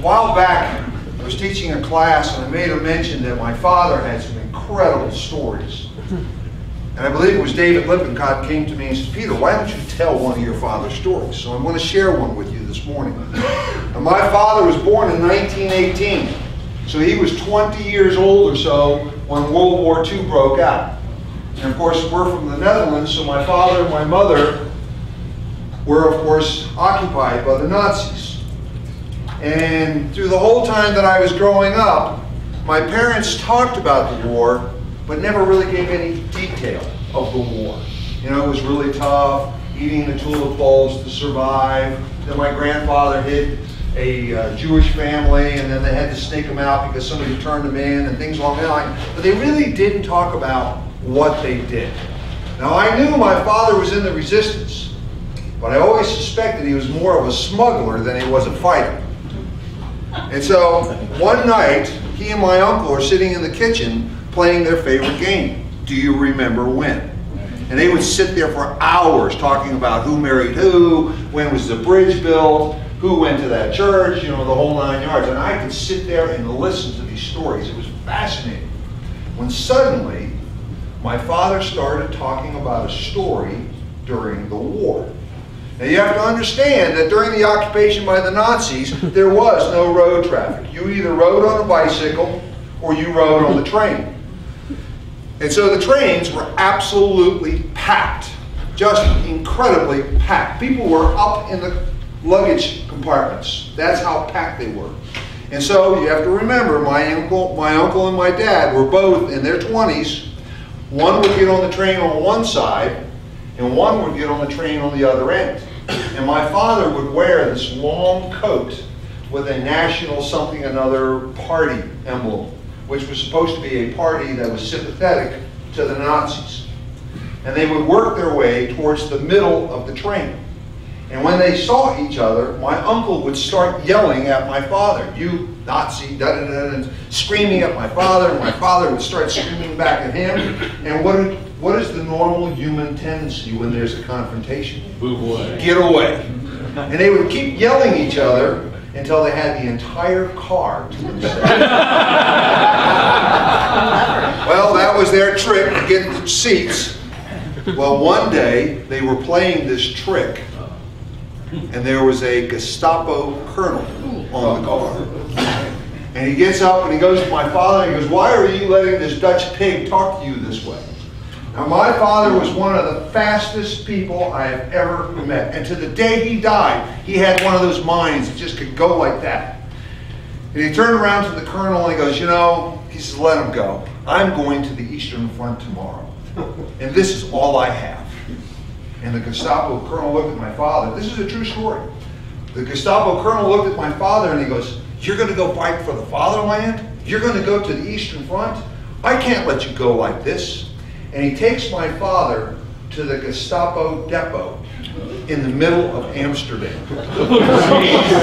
A while back, I was teaching a class and I made a mention that my father had some incredible stories. And I believe it was David Lippincott came to me and said, Peter, why don't you tell one of your father's stories? So I'm going to share one with you this morning. And my father was born in 1918. So he was 20 years old or so when World War II broke out. And of course, we're from the Netherlands, so my father and my mother were, of course, occupied by the Nazis. And through the whole time that I was growing up, my parents talked about the war, but never really gave any detail of the war. You know, it was really tough, eating the tulip bulbs to survive. Then my grandfather hid a Jewish family, and then they had to snake them out because somebody turned them in and things along that line. But they really didn't talk about what they did. Now, I knew my father was in the resistance, but I always suspected he was more of a smuggler than he was a fighter. And so one night, he and my uncle are sitting in the kitchen playing their favorite game, Do You Remember When? And they would sit there for hours talking about who married who, when was the bridge built, who went to that church, you know, the whole 9 yards. And I could sit there and listen to these stories. It was fascinating. When suddenly, my father started talking about a story during the war. Now you have to understand that during the occupation by the Nazis, there was no road traffic. You either rode on a bicycle or you rode on the train. And so the trains were absolutely packed, just incredibly packed. People were up in the luggage compartments. That's how packed they were. And so you have to remember, my uncle and my dad were both in their 20s. One would get on the train on one side, and one would get on the train on the other end. And my father would wear this long coat with a national something another party emblem, which was supposed to be a party that was sympathetic to the Nazis. And they would work their way towards the middle of the train. And when they saw each other, my uncle would start yelling at my father, "You Nazi," da-da-da, and screaming at my father, and my father would start screaming back at him. And what is the normal human tendency when there's a confrontation? Move away. Get away. And they would keep yelling at each other until they had the entire car to themselves. Well, that was their trick to get seats. Well, one day they were playing this trick, and there was a Gestapo colonel on the car. And he gets up and he goes to my father and he goes, "Why are you letting this Dutch pig talk to you this way?" Now, my father was one of the fastest people I have ever met. And to the day he died, he had one of those minds that just could go like that. And he turned around to the colonel and he goes, "You know," he says, "let him go. I'm going to the Eastern Front tomorrow. And this is all I have." And the Gestapo colonel looked at my father. This is a true story. The Gestapo colonel looked at my father and he goes, "You're going to go fight for the fatherland? You're going to go to the Eastern Front? I can't let you go like this." And he takes my father to the Gestapo depot in the middle of Amsterdam.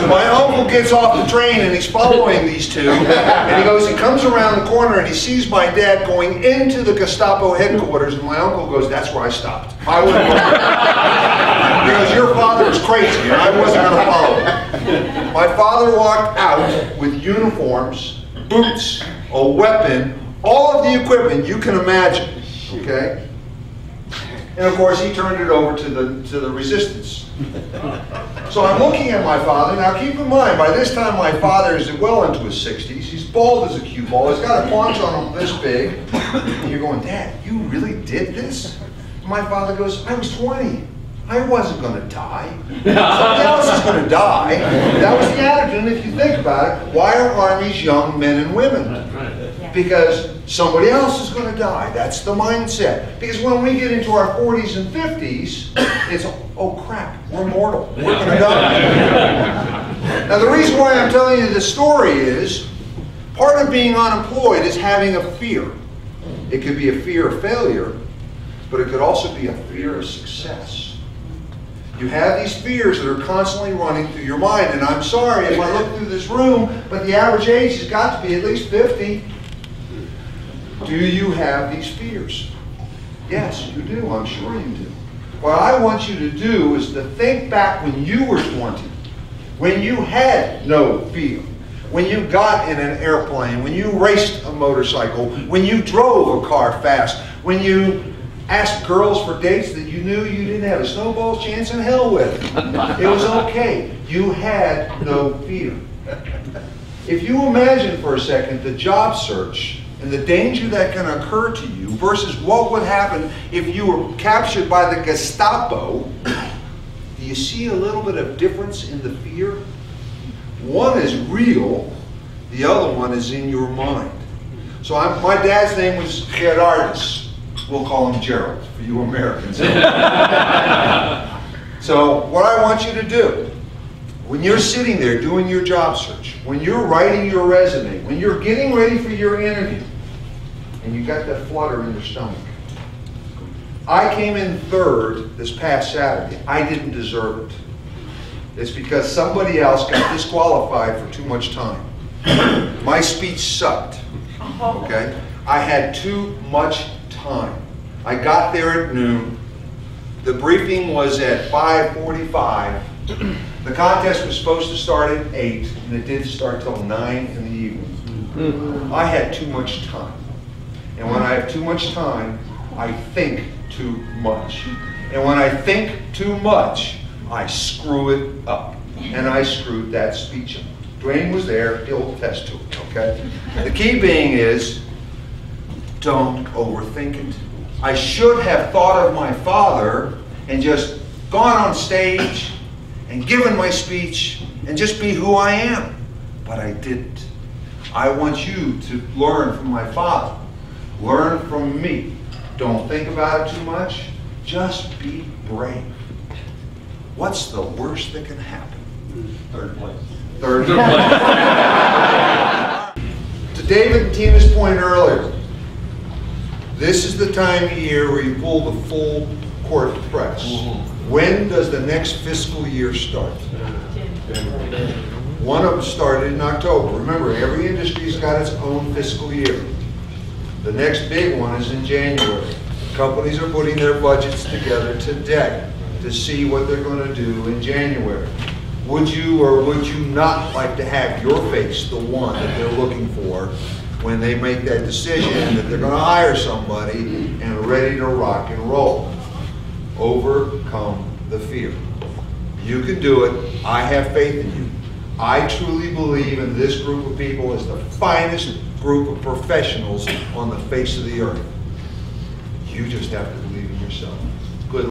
My uncle gets off the train and he's following these two. And he comes around the corner and he sees my dad going into the Gestapo headquarters. And my uncle goes, "That's where I stopped. I wouldn't go there." Because your father was crazy and I wasn't going to follow him. My father walked out with uniforms, boots, a weapon, all of the equipment you can imagine. Okay? And of course, he turned it over to the resistance. So I'm looking at my father. Now keep in mind, by this time my father is well into his 60s. He's bald as a cue ball. He's got a paunch on him this big. And you're going, "Dad, you really did this?" And my father goes, "I was 20. I wasn't going to die. Somebody else is going to die." That was the attitude. And if you think about it, why are armies young men and women? Because somebody else is going to die. That's the mindset. Because when we get into our 40s and 50s, it's, "Oh crap, we're mortal. We're going to die." Now the reason why I'm telling you this story is, part of being unemployed is having a fear. It could be a fear of failure, but it could also be a fear of success. You have these fears that are constantly running through your mind. And I'm sorry if I look through this room, but the average age has got to be at least 50. Do you have these fears? Yes, you do. I'm sure you do. What I want you to do is to think back when you were 20, when you had no fear. when you got in an airplane, when you raced a motorcycle, when you drove a car fast, when you asked girls for dates that you knew you didn't have a snowball's chance in hell with. It was okay. You had no fear. If you imagine for a second the job search and the danger that can occur to you versus what would happen if you were captured by the Gestapo, do you see a little bit of difference in the fear? One is real, the other one is in your mind. So my dad's name was Gerardus. We'll call him Gerald for you Americans. So what I want you to do, when you're sitting there doing your job search, when you're writing your resume, when you're getting ready for your interview, and you got that flutter in your stomach. I came in third this past Saturday. I didn't deserve it. It's because somebody else got disqualified for too much time. My speech sucked, okay? I had too much time. I got there at noon. The briefing was at 5:45. The contest was supposed to start at 8, and it didn't start till 9 in the evening. I had too much time. And when I have too much time, I think too much. And when I think too much, I screw it up. And I screwed that speech up. Dwayne was there, he'll attest to it, okay? The key being is, don't overthink it. I should have thought of my father and just gone on stage and given my speech and just be who I am. But I didn't. I want you to learn from my father. Learn from me. Don't think about it too much. Just be brave. What's the worst that can happen? Third place. Third place. To David and Tina's point earlier, this is the time of year where you pull the full court press. When does the next fiscal year start? One of them started in October. Remember, every industry's got its own fiscal year. The next big one is in January. Companies are putting their budgets together today to see what they're going to do in January. Would you or would you not like to have your face the one that they're looking for when they make that decision that they're going to hire somebody and ready to rock and roll? Overcome the fear. You can do it. I have faith in you. I truly believe in this group of people as the finest group of professionals on the face of the earth. You just have to believe in yourself.